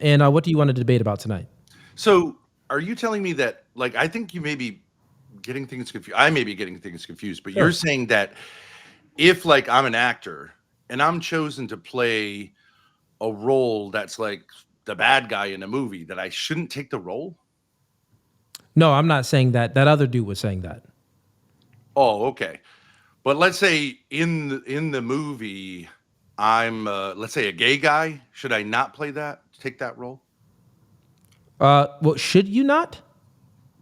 And what do you want to debate about tonight? So, are you telling me that, like, I think you may be getting things confused. I may be getting things confused, but you're Sure. saying that if, like, I'm an actor and I'm chosen to play a role that's like the bad guy in a movie, that I shouldn't take the role? No, I'm not saying that. That other dude was saying that. Oh, okay. But let's say in the movie, I'm let's say a gay guy. Should I not play that? Take that role? Well, should you not?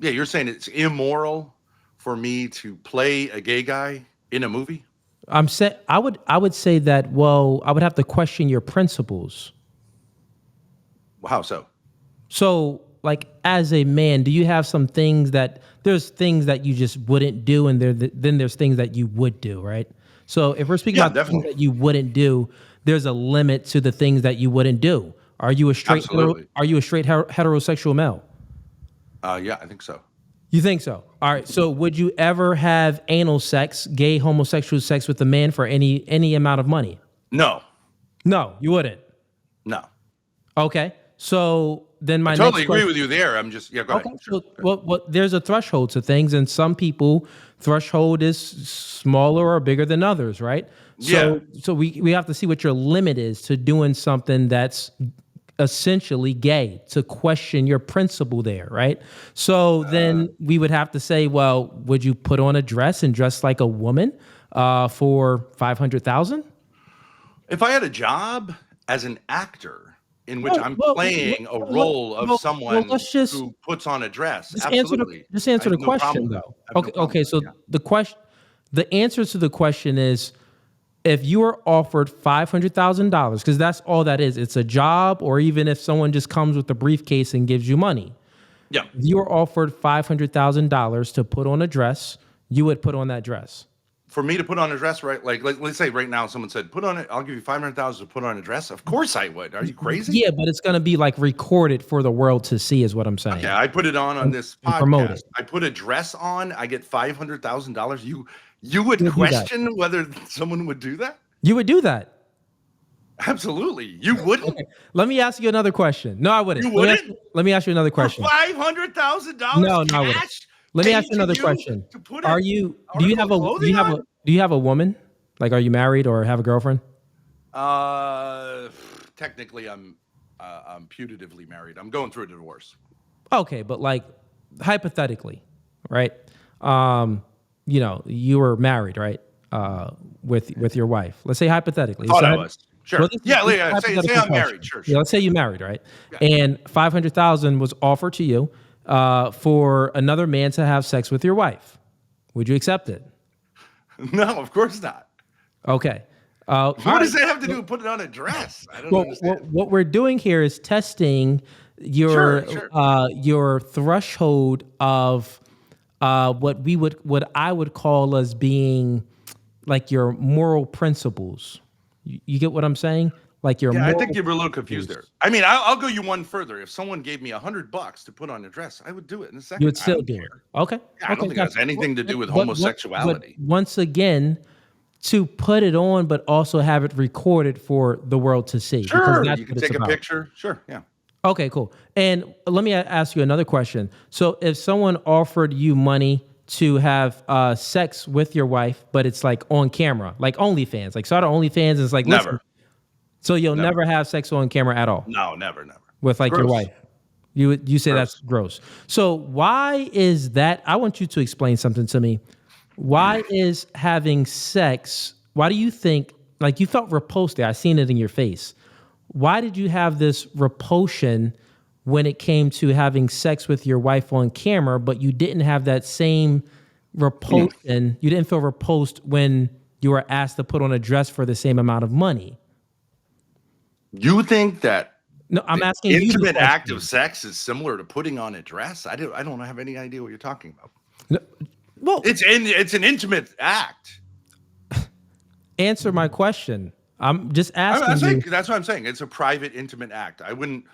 Yeah, you're saying it's immoral for me to play a gay guy in a movie? I'm saying I would say that. Well, I would have to question your principles. How so? So, like, as a man, do you have some things that there's things that you just wouldn't do, and then there's things that you would do, right? So, if we're speaking Yeah, about the things definitely. that you wouldn't do, there's a limit to the things that you wouldn't do. Are you a straight Absolutely. are you a straight heterosexual male? Yeah, I think so. You think so? All right. So, would you ever have anal sex, gay homosexual sex with a man for any amount of money? No, No, you wouldn't. no. Okay. So then I my totally next agree question. with you there. I'm just, yeah, go ahead. Okay, Sure. so there's a threshold to things, and some people threshold is smaller or bigger than others, right? Yeah. So we have to see what your limit is to doing something that's essentially gay, to question your principle there, right? So then we would have to say, well, would you put on a dress and dress like a woman for 500,000? If I had a job as an actor in which Well, I'm well, well, playing a well, role of well, someone let's just who puts on a dress, Just answer the absolutely. just I answer have the no problem question with that. though. I have no Okay, problem okay. with that. So Yeah. the answer to the question is if you are offered $500,000, because that's all that is. It's a job, or even if someone just comes with a briefcase and gives you money. Yeah. If you are offered $500,000 to put on a dress, you would put on that dress. For me to put on a dress, right? Like, let's say right now someone said, put on it, I'll give you 500,000 to put on a dress. Of course I would. Are you crazy? Yeah, but it's gonna be like recorded for the world to see, is what I'm Okay, saying, I put it on this and promote podcast. it. I put a dress on, I get $500,000. You would You would do that. question whether someone would do that? You would do that. Absolutely. You wouldn't? Let me ask you another question. No, I You wouldn't. wouldn't? Let me ask you another For question. $500,000 No, I wouldn't. cash Let me ask paid you to another you question. to put Are an you article of clothing on? do you have a woman? Like, are you married or have a girlfriend? Uh, Technically, I'm putatively married. I'm going through a divorce. Okay, but like hypothetically, right? Um, you were married, right? With your wife. Let's say hypothetically. Thought I was. Sure. Yeah, This is a yeah. Say hypothetical I'm married. question. Sure, Yeah, sure. let's say you married, right? Yeah. And 500,000 was offered to you for another man to have sex with your wife. Would you accept it? No, of course not. Okay. All What right. does that have to do with putting on a dress? I don't Well, understand. what we're doing here is testing Sure, sure. your threshold of what I would call as being like your moral principles. You get what I'm saying? Like your Yeah, I think moral you were a little confused there. principles. I mean, I'll go you one further. If someone gave me $100 to put on a dress, I would do it in a You second. would I still don't do it. care. Okay. Yeah, I don't Okay. think it has Gotcha. anything to do with But homosexuality. once again, to put it on, but also have it recorded for the world to see, because Sure, that's you can what it's take a about. picture. Sure, yeah. Okay, cool. And let me ask you another question. So, if someone offered you money to have sex with your wife, but it's like on camera, like OnlyFans, like start an OnlyFans, and it's like, listen, Never, so you'll never. never have sex on camera at all No, never, never. with It's like your gross. wife. You say that's Gross. gross. So why is that? I want you to explain something to me. Why is having sex? Why do you think like you felt repulsed there? I seen it in your face. Why did you have this repulsion when it came to having sex with your wife on camera, but you didn't have that same Mm. repulsion? You didn't feel repulsed when you were asked to put on a dress for the same amount of money. You think that No, I'm the asking you the intimate act of question. sex is similar to putting on a dress? I don't have any idea what you're talking about. No, well, It's an intimate act. answer my question. I'm just I asking you. think that's what I'm saying. It's a private, intimate act. I wouldn't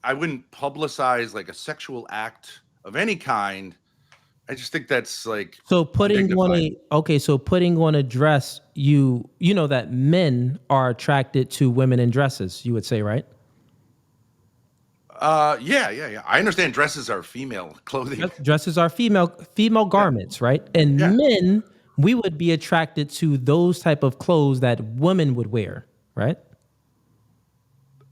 publicize like a sexual act of any kind. I just think that's like So undignified. putting on a dress, you know that men are attracted to women in dresses, you would say, right? Yeah. I understand dresses are female clothing. Dresses are female Yeah, garments, right? And yeah. men, we would be attracted to those type of clothes that women would wear, right?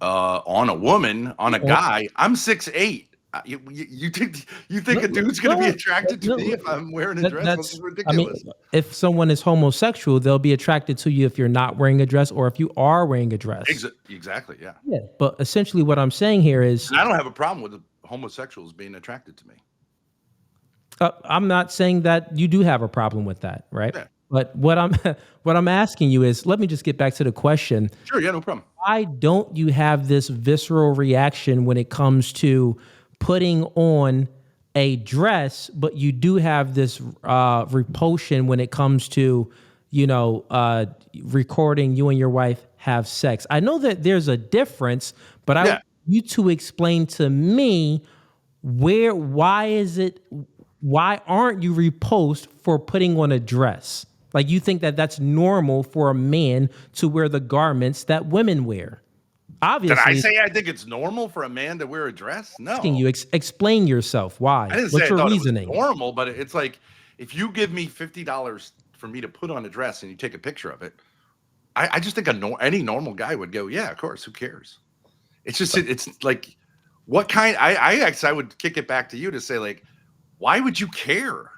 On a woman, on a Or- guy, I'm 6'8". You think no, a dude's gonna be no, attracted to me no, if I'm wearing a dress? This that's is I mean, ridiculous. if someone is homosexual, they'll be attracted to you if you're not wearing a dress or if you are wearing a dress. Exactly, yeah. Yeah. But essentially what I'm saying here is And I don't have a problem with homosexuals being attracted to me. I'm not saying that you do have a problem with that, right? Yeah, But what I'm what I'm asking you is, let me just get back to the question. sure, yeah, no problem. Why don't you have this visceral reaction when it comes to putting on a dress, but you do have this repulsion when it comes to, recording you and your wife have sex? I know that there's a difference, but I Yeah. want you to explain to me why aren't you repulsed for putting on a dress? Like you think that that's normal for a man to wear the garments that women wear. Did I Obviously, say I think it's normal for a man to wear a dress? asking No. you explain yourself. I Why? didn't say What's I your thought it was reasoning? normal, but it's like if you give me $50 for me to put on a dress and you take a picture of it, I just think any normal guy would go, yeah, of course, who cares? It's like what kind I guess I would kick it back to you to say, like, why would you care?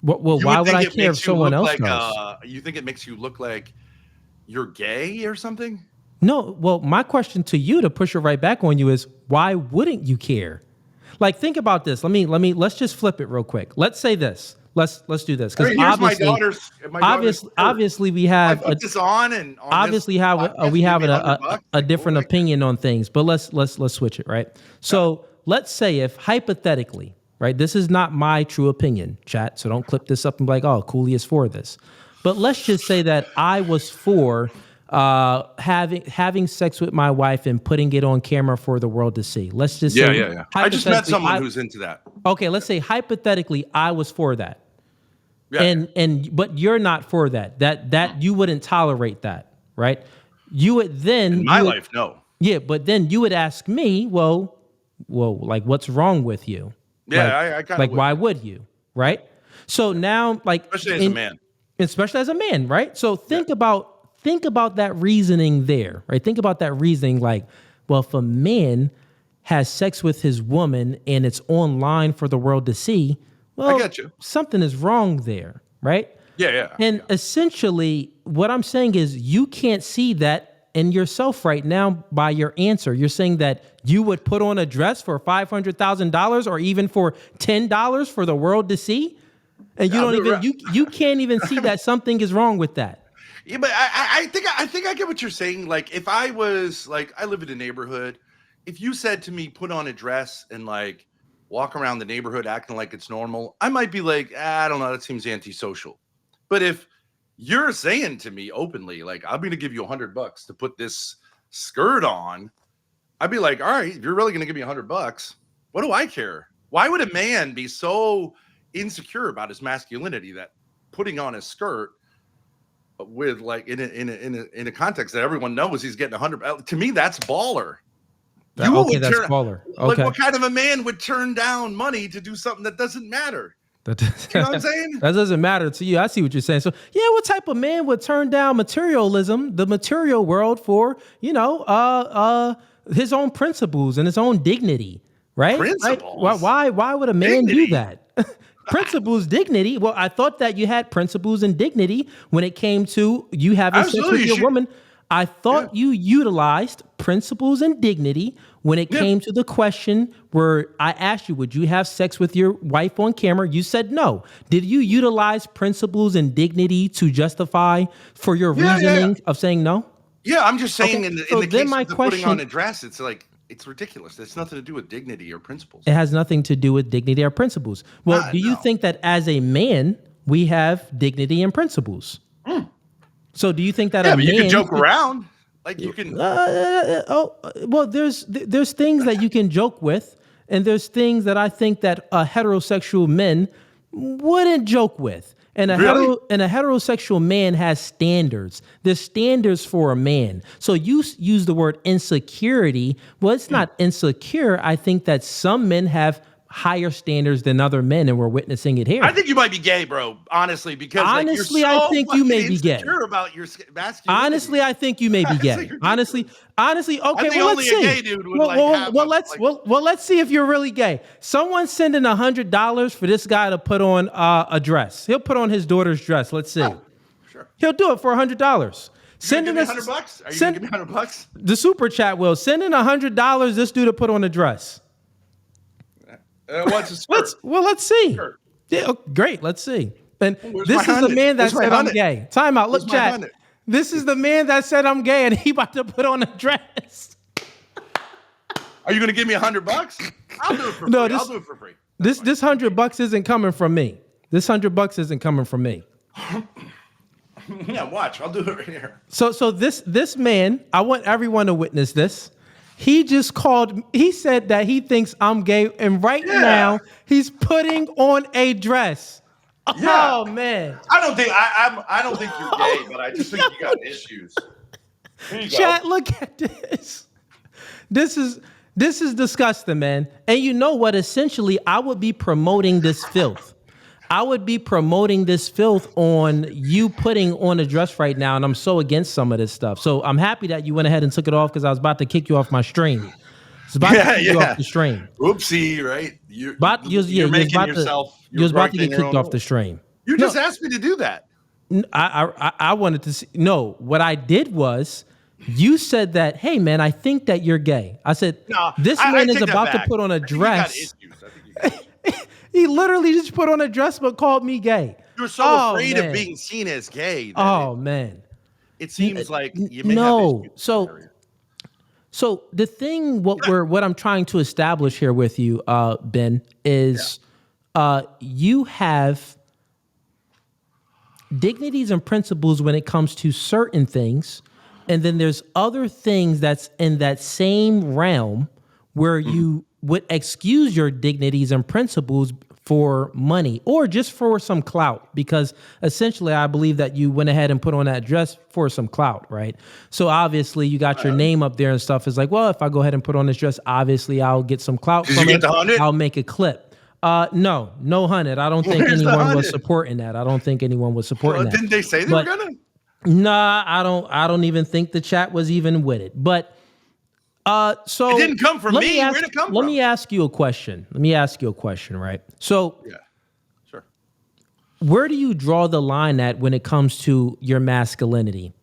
Well, You why would would think I it care if makes you someone look else like does? you think it makes you look like you're gay or something? No, well, my question to you to push it right back on you is why wouldn't you care? Like, think about this. Let's just flip it real quick. Let's say this. Let's do this I because mean, here's my daughter's shirt. obviously we If I have put this on and on this obviously have podcast, we you give have me $100, a like, what different would I care? opinion on things, but let's switch it, right? So let's say if hypothetically, right, this is not my true opinion, chat, so don't clip this up and be like, oh, Cooley is for this. But let's just say that I was for having sex with my wife and putting it on camera for the world to see. Let's just Yeah, say yeah, yeah. I just met hypothetically, someone who's into that. okay, let's say hypothetically I was for that. Yeah, And but you're not for that. That you wouldn't tolerate that, right? You would then in my you would- life, no. yeah, but then you would ask me, well, like what's wrong with you? Yeah, Like, I kind of like would, why would you? Right? So now like especially as a man. especially as a man, right? So think about that reasoning there, right? Think about that reasoning like, well, if a man has sex with his woman and it's online for the world to see, well, get you. something is wrong there, right? Yeah. And essentially, what I'm saying is you can't see that in yourself right now by your answer. You're saying that you would put on a dress for $500,000 or even for $10 for the world to see, and you Yeah, don't but even you can't even see that something is wrong with that. Yeah, but I think I get what you're saying. Like, if I was like, I live in a neighborhood. If you said to me, put on a dress and like walk around the neighborhood acting like it's normal, I might be like, I don't know, that seems antisocial. But if you're saying to me openly, like, I'm going to give you $100 to put this skirt on, I'd be like, all right, if you're really going to give me $100, what do I care? Why would a man be so insecure about his masculinity that putting on a skirt with like in a context that everyone knows he's getting 100, to me that's baller. Okay, that's baller. Like, Okay, what kind of a man would turn down money to do something that doesn't matter? that, You know what I'm saying? that doesn't matter to you. I see what you're saying. So yeah, what type of man would turn down materialism, the material world, for his own principles and his own dignity, right? Principles? Right? Why would a man Dignity? do that? Principles, dignity. Well, I thought that you had principles and dignity when it came to you having sex Absolutely, with you your should- woman. I thought you utilized principles and dignity when it came to the question where I asked you, would you have sex with your wife on camera? You said no. Did you utilize principles and dignity to justify for your reasoning of saying no? Yeah, I'm just saying Okay, in the so case then of my the putting on question- a dress, it's like it's ridiculous. It's nothing to do with dignity or principles. It has nothing to do with dignity or principles. Well, do you No. think that as a man, we have dignity and principles? So do you think that Yeah, a but man... you can joke around. Like, you can. well, there's things that you can joke with, and there's things that I think that heterosexual men wouldn't joke with. And Really? a heterosexual man has standards. There's standards for a man. So you use the word insecurity. Well, it's not insecure. I think that some men have higher standards than other men, and we're witnessing it here. I think you might be gay, bro. Honestly, because Honestly, like, you're so I think you may be gay. insecure about your masculinity. Honestly, I think you may be gay. Honestly, okay. I think Well, only let's a see. gay dude would have. Let's see if you're really gay. Someone's sending $100 for this guy to put on a dress. He'll put on his daughter's dress. Let's see. Oh, sure. He'll do it for $100. Sending us $100. Are you gonna give me $100? The super chat will send in $100. This dude to put on a dress. What's a skirt? Let's see. Skirt. Yeah, great. Let's see. And Where's this is the man that said I'm gay. Time out. Look, chat. This is the man that said I'm gay, and he about to put on a dress. Are you going to give me $100? I'll do it for free. I'll do it for free. This $100 isn't coming from me. This $100 isn't coming from me. Yeah, watch. I'll do it right here. So this man, I want everyone to witness this. He just called. He said that he thinks I'm gay, and right now he's putting on a dress. Yeah. Oh man! I don't think you're gay, but I just think you got issues. Here you Chat, go. look at this. This is disgusting, man. And you know what? Essentially, I would be promoting this filth. I would be promoting this filth on you putting on a dress right now, and I'm so against some of this stuff. So I'm happy that you went ahead and took it off because I was about to kick you off my stream. I was about to kick you off the stream. Oopsie, right? You're making yourself. You was about to get kicked off the stream. You just asked me to do that. I wanted to see. No, what I did was you said that, hey, man, I think that you're gay. I said, this man is about to put on a dress. He literally just put on a dress but called me gay. You're so afraid of being seen as gay. Man. It seems like you may have issues. So the thing what I'm trying to establish here with you, Ben, is you have dignities and principles when it comes to certain things, and then there's other things that's in that same realm where you would excuse your dignities and principles for money or just for some clout, because essentially I believe that you went ahead and put on that dress for some clout, right? So obviously you got your name up there and stuff. It's like, well, if I go ahead and put on this dress, obviously I'll get some clout from it. I'll make a clip. No 100. I don't think anyone was supporting that. I don't think anyone was supporting that. Didn't they say they were gonna? Nah, I don't even think the chat was even with it. But so it didn't come from me. Where'd it come from? Let me ask you a question. Right? So, yeah, sure. Where do you draw the line at when it comes to your masculinity?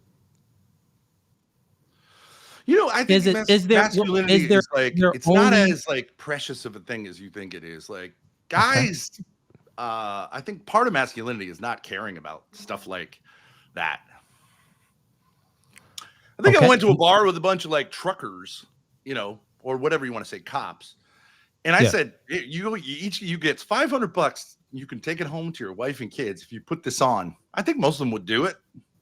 You know, I think masculinity is like it's not as like precious of a thing as you think it is. Like guys, I think part of masculinity is not caring about stuff like that. I think I went to a bar with a bunch of like truckers, or whatever you want to say, cops. And I said, each of you gets $500. You can take it home to your wife and kids if you put this on. I think most of them would do it.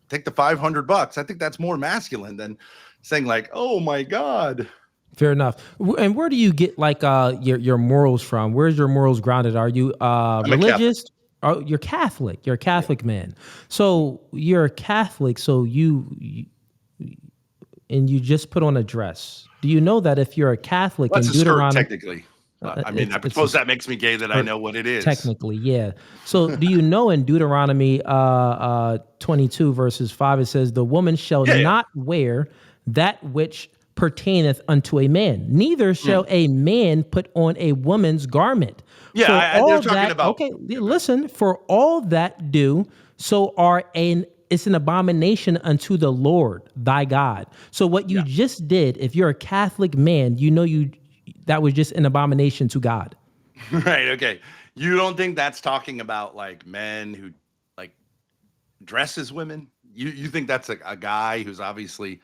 Take the $500. I think that's more masculine than saying like, oh my God. Fair enough. And where do you get like your morals from? Where's your morals grounded? Are you religious? Oh, you're Catholic. You're a Catholic man. So you're a Catholic. So you just put on a dress. Do you know that if you're a Catholic in Deuteronomy, technically? I mean, I suppose that makes me gay that I know what it is. Technically, yeah. So do you know in Deuteronomy 22 verses 5, it says, the woman shall not wear that which pertaineth unto a man, neither shall a man put on a woman's garment. Yeah, they're talking about. Okay, listen, for all that do, so it's an abomination unto the Lord thy God. So what you just did, if you're a Catholic man, that was just an abomination to God. Right. Okay. You don't think that's talking about like men who like dress as women? You think that's a guy who's obviously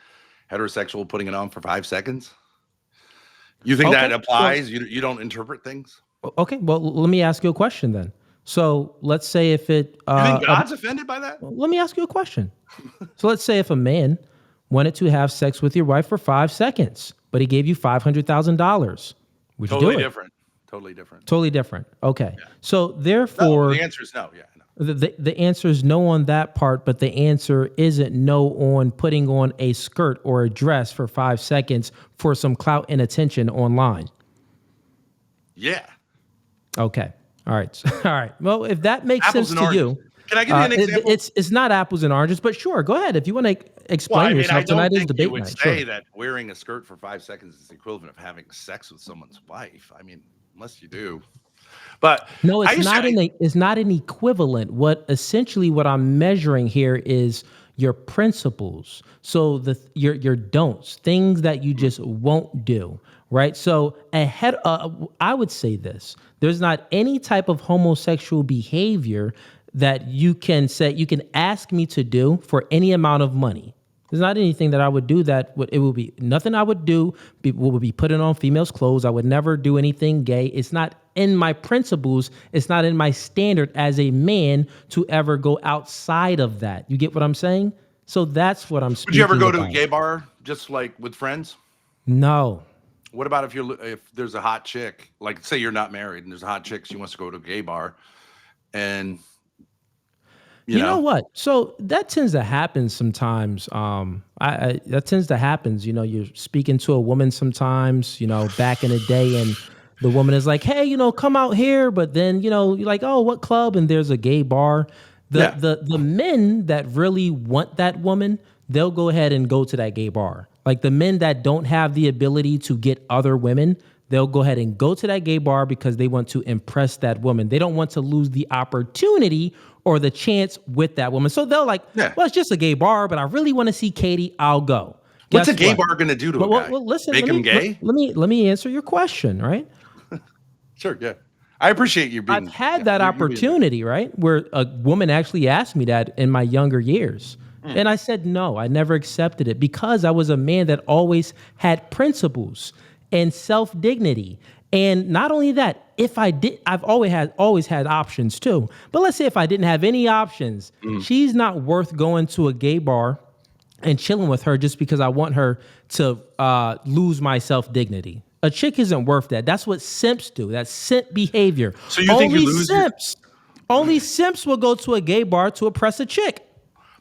heterosexual putting it on for 5 seconds? You think that applies? You don't interpret things? Okay. Well, let me ask you a question then. So let's say if it... you think God's offended by that? Let me ask you a question. So let's say if a man wanted to have sex with your wife for 5 seconds, but he gave you $500,000, would you do it? Totally different. Totally different. Okay. Yeah. So therefore... No, the answer is no. Yeah. No. The answer is no on that part, but the answer isn't no on putting on a skirt or a dress for 5 seconds for some clout and attention online. Yeah. Okay. All right. All right. Well, if that makes Apples sense and to oranges. you, Can I give you an example? it's not apples and oranges, but sure, go ahead. If you want to Well, explain I mean, I yourself, don't tonight is think you debate would night. say Sure. that wearing a skirt for 5 seconds is the equivalent of having sex with someone's wife. I mean, unless you do. But No, I used to, it's not an equivalent. What I'm measuring here is your principles. So your don'ts, things that you just won't do, right? So I would say this. There's not any type of homosexual behavior that you can ask me to do for any amount of money. There's not anything that I would do it would be nothing I would do would be putting on females' clothes. I would never do anything gay. It's not in my principles. It's not in my standard as a man to ever go outside of that. You get what I'm saying? So that's what I'm would you ever speaking go to a about. gay bar just like with friends? No. What about if there's a hot chick, like say you're not married and there's a hot chick, she wants to go to a gay bar, and you You know know, what? So that tends to happen sometimes. That tends to happen. You know, you're speaking to a woman sometimes. You know, back in the day, and the woman is like, "Hey, come out here," but then you're like, "Oh, what club?" And there's a gay bar. yeah, The men that really want that woman, they'll go ahead and go to that gay bar. Like the men that don't have the ability to get other women, they'll go ahead and go to that gay bar because they want to impress that woman. They don't want to lose the opportunity or the chance with that woman. So they'll like, yeah. well, it's just a gay bar, but I really want to see Katie. I'll go. What's a Guess gay what? bar going to do to a guy? Listen. Make him gay? Let me answer your question. Right? Sure, yeah. I appreciate you I've being, had yeah, that you being there. opportunity, right? Where a woman actually asked me that in my younger years. And I said no, I never accepted it because I was a man that always had principles and self-dignity. And not only that, if I did, I've always had options too. But let's say if I didn't have any options, she's not worth going to a gay bar and chilling with her just because I want her to lose my self-dignity. A chick isn't worth that. That's what simps do. That's simp behavior. So you think you lose your, Only simps will go to a gay bar to oppress a chick.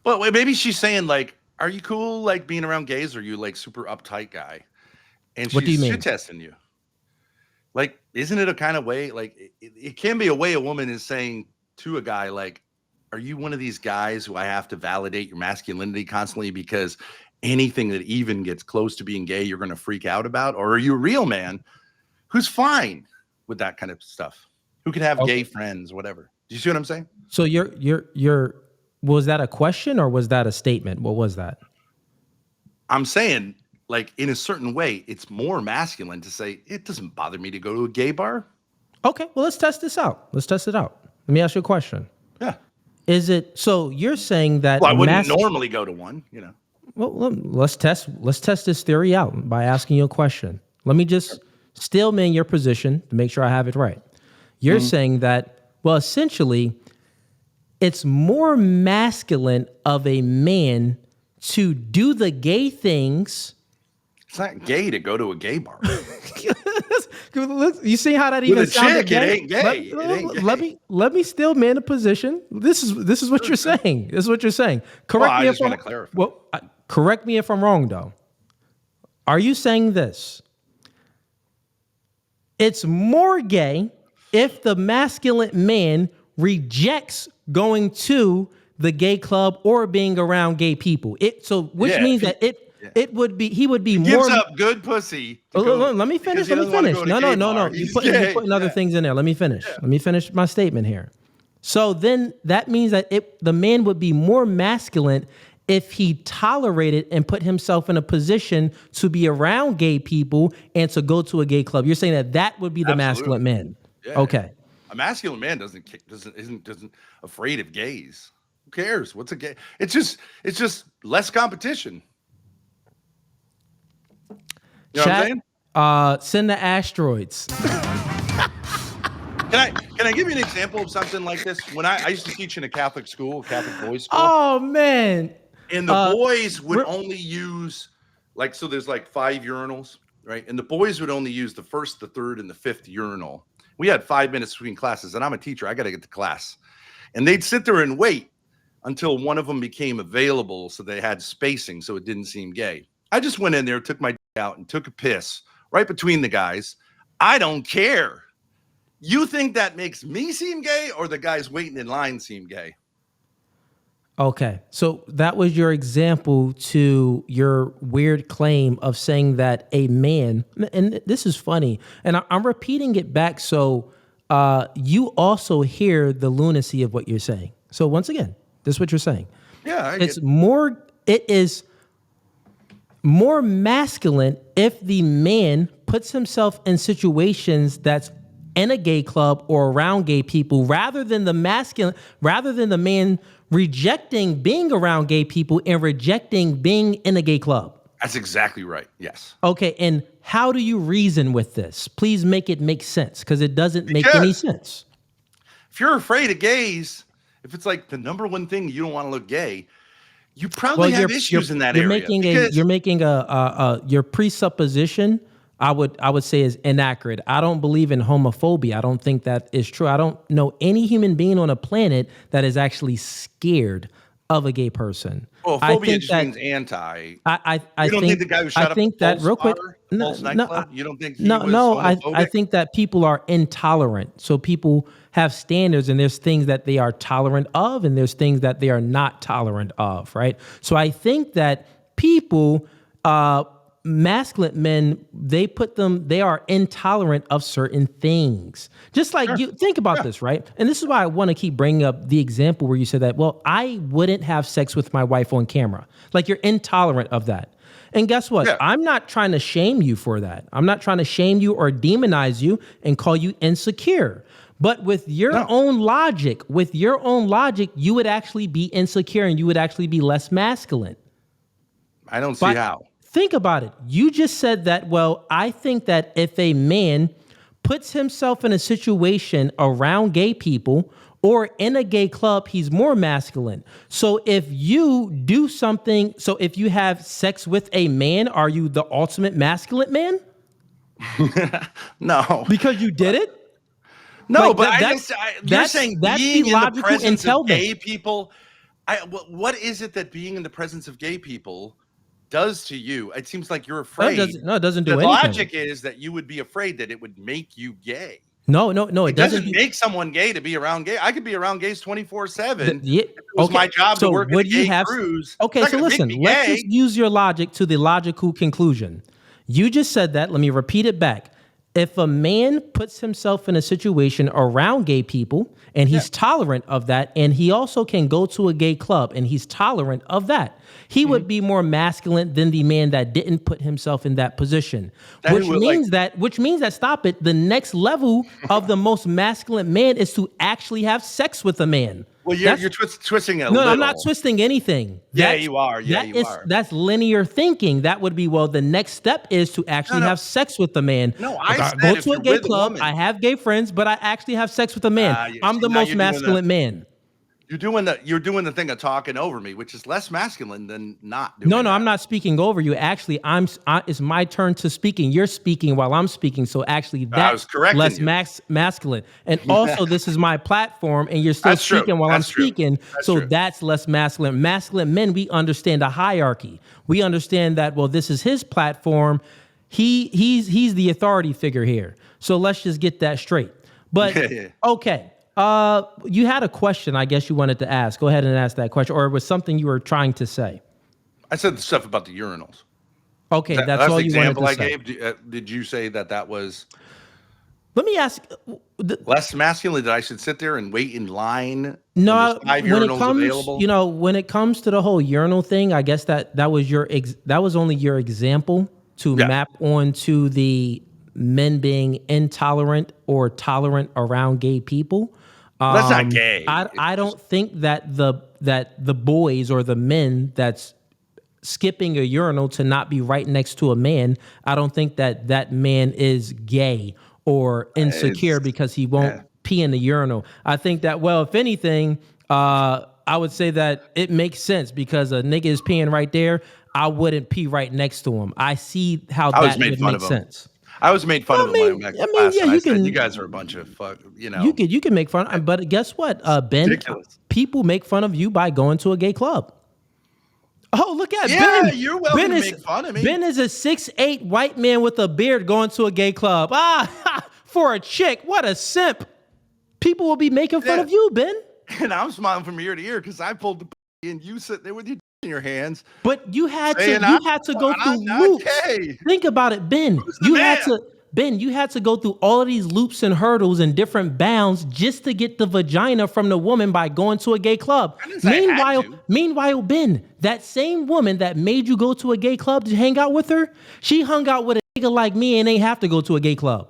but wait, maybe she's saying like, are you cool like being around gays, or are you like super uptight guy? And What do you she's shit mean? testing you. Like, isn't it a kind of way, like it can be a way a woman is saying to a guy, like, are you one of these guys who I have to validate your masculinity constantly because anything that even gets close to being gay, you're going to freak out about? Or are you a real man who's fine with that kind of stuff, who can have gay Okay. friends, whatever? Do you see what I'm saying? So you're was that a question or was that a statement? What was that? I'm saying, like, in a certain way, it's more masculine to say, it doesn't bother me to go to a gay bar. Okay, well let's test this out. Let's test it out. Let me ask you a question. Yeah. Is it so you're saying Well, that I wouldn't normally go to one, you know. well, let's test this theory out by asking you a question. Let me just still man your position to make sure I have it right. You're saying that, well, essentially, it's more masculine of a man to do the gay things. It's not gay to go to a gay bar. You see how that With even a sounded chick, it gay? ain't gay. It ain't gay. Let me still man a position. This is what you're saying. This is what you're saying. Well, Correct I me just if want I'm to clarify. correct me if I'm wrong though. Are you saying this? It's more gay if the masculine man rejects going to the gay club or being around gay people. Which Yeah, means if he, that yeah. he would be Gives more. up good pussy to Oh, go let me because finish. he Let me doesn't want to finish. go to a gay No. bar. You're He's you're gay. putting other Yeah. things in there. Let me finish. Let me finish my statement here. So then that means that the man would be more masculine if he tolerated and put himself in a position to be around gay people and to go to a gay club. You're saying that would be the masculine Absolutely. man. Yeah. Okay. A masculine man isn't afraid of gays. Who cares? What's a gay? It's just less competition. You know what I'm Chat, saying? send the asteroids. Can I give you an example of something like this? When I used to teach in a Catholic school, a Catholic boys' school, Oh man. and the boys would we're- only use there's like 5 urinals, right? And the boys would only use the first, the third, and the fifth urinal. We had 5 minutes between classes, and I'm a teacher. I got to get to class. And they'd sit there and wait until one of them became available so they had spacing so it didn't seem gay. I just went in there, took my out, and took a piss right between the guys. I don't care. You think that makes me seem gay or the guys waiting in line seem gay? Okay, so that was your example to your weird claim of saying that a man, and this is funny, and I'm repeating it back so you also hear the lunacy of what you're saying. So once again, this is what you're saying. Yeah, It is more masculine if the man puts himself in situations that's in a gay club or around gay people rather than the man rejecting being around gay people and rejecting being in a gay club. That's exactly right. Yes. Okay, and how do you reason with this? Please make it make sense, because it doesn't make any sense. If you're afraid of gays, if it's like the number one thing you don't want to look gay, you probably have issues in that area. You're making your presupposition, I would say, is inaccurate. I don't believe in homophobia. I don't think that is true. I don't know any human being on a planet that is actually scared of a gay person. Well, phobia just means anti. I you don't think the guy who shot up think the that real quick. nightclub? You don't think he was homophobic? I think that people are intolerant. So people have standards, and there's things that they are tolerant of, and there's things that they are not tolerant of, right? So I think that people, masculine men, they are intolerant of certain things. Just like you think about this, right? And this is why I want to keep bringing up the example where you said that, well, I wouldn't have sex with my wife on camera. Like, you're intolerant of that. And guess what? Yeah. I'm not trying to shame you for that. I'm not trying to shame you or demonize you and call you insecure. But with your own logic, you would actually be insecure and you would actually be less masculine. I don't see how. Think about it. You just said that, well, I think that if a man puts himself in a situation around gay people or in a gay club, he's more masculine. So if you do something, so if you have sex with a man, are you the ultimate masculine man? No. Because you did it? No, like you're saying being in the presence of gay people. What is it that being in the presence of gay people does to you? It seems like you're afraid. It doesn't do anything. The logic is that you would be afraid that it would make you gay. No, it doesn't make someone gay to be around gay. I could be around gays 24/7. It was okay. my job to work at a gay cruise. Okay, so listen, let's just use your logic to the logical conclusion. You just said that. Let me repeat it back. If a man puts himself in a situation around gay people and he's tolerant of that, and he also can go to a gay club and he's tolerant of that, he would be more masculine than the man that didn't put himself in that position. Which means that stop it. The next level of the most masculine man is to actually have sex with a man. Well, you're twisting it. No, I'm not twisting anything. You are. That's linear thinking. That would be, well, the next step is to actually have sex with the man. No, I go to a gay club. I have gay friends, but I actually have sex with a man. I'm the most masculine man. You're doing the thing of talking over me, which is less masculine than not doing. No, I'm not speaking over you. Actually, it's my turn to speaking. You're speaking while I'm speaking, so actually that's less masculine. And also, this is my platform, and you're still speaking while I'm speaking, so that's less masculine. Masculine men, we understand a hierarchy. We understand that, well, this is his platform. He's the authority figure here. So let's just get that straight. But okay. You had a question, I guess you wanted to ask. Go ahead and ask that question, or it was something you were trying to say. I said the stuff about the urinals. Okay, that's all you wanted to say. The example I gave, did you say that was? Let me ask. Less masculine, that I should sit there and wait in line? No, when it comes, available? When it comes to the whole urinal thing, I guess that was only your example to map onto the men being intolerant or tolerant around gay people. That's not gay. I don't think that the boys or the men that's skipping a urinal to not be right next to a man, I don't think that man is gay or insecure because he won't pee in the urinal. I think that, well, if anything, I would say that it makes sense because a nigga is peeing right there. I wouldn't pee right next to him. I see how that would make sense. I was made fun of in my class, Yeah, and I you said, "You can. guys are a bunch of You can make fun, but guess what, Ben? ridiculous." People make fun of you by going to a gay club. Oh, look at Yeah, Ben. you're welcome Ben to is make fun of me. Ben is a 6'8" white man with a beard going to a gay club. Ah, for a chick. What a simp. People will be making fun Yeah. of you, Ben. And I'm smiling from ear to ear because I pulled the and you sit there with your in your hands. But you had Saying, to go I'm through not loops. gay. Think about it, Ben. Who's the man? You had to go through all of these loops and hurdles and different bounds just to get the vagina from the woman by going to a gay club. I didn't say I had to. Meanwhile, Ben, that same woman that made you go to a gay club to hang out with her, she hung out with a nigga like me and ain't have to go to a gay club.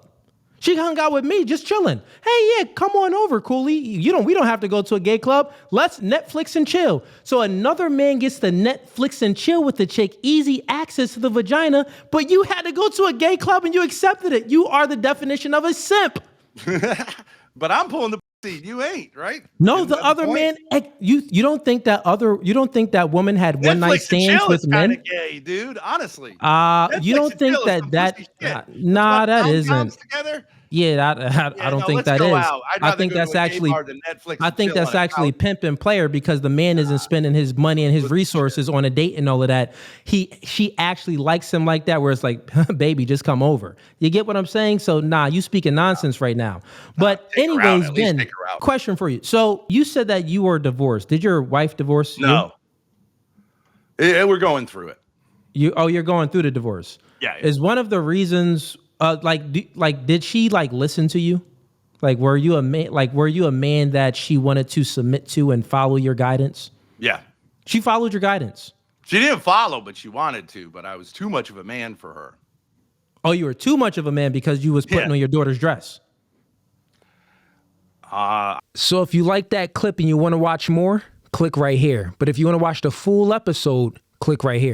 She hung out with me, just chilling. Hey, yeah, come on over, Cooley. We don't have to go to a gay club. Let's Netflix and chill. So another man gets to Netflix and chill with the chick, easy access to the vagina, but you had to go to a gay club and you accepted it. You are the definition of a simp. But I'm pulling the pussy. You ain't, right? No, Isn't the that other point? man. You don't think that woman had one night Netflix and stands chill with is kind men? of gay, dude. Honestly. You Netflix don't and think chill is some that pussy shit. nah, Let's that watch isn't. rom-coms together. Yeah, I Yeah, don't no, think let's that go is. out. I'd I rather think go that's to a gay actually. bar than Netflix I and think chill that's on a actually couch. pimp and player because the man isn't spending his money and his resources on a date and all of that. She actually likes him like that, where it's like, baby, just come over. You get what I'm saying? So nah, you speaking nonsense right now. But take her out. anyways, At least Ben, take her out. question for you. So you said that you were divorced. Did your wife divorce you? No. We're going through it. You're going through the divorce. Yeah. Is one of the reasons did she like listen to you? Like were you a man that she wanted to submit to and follow your guidance? Yeah. She followed your guidance. She didn't follow, but she wanted to, but I was too much of a man for her. Oh, you were too much of a man because you was putting on your daughter's dress. So if you like that clip and you want to watch more, click right here. But if you want to watch the full episode, click right here.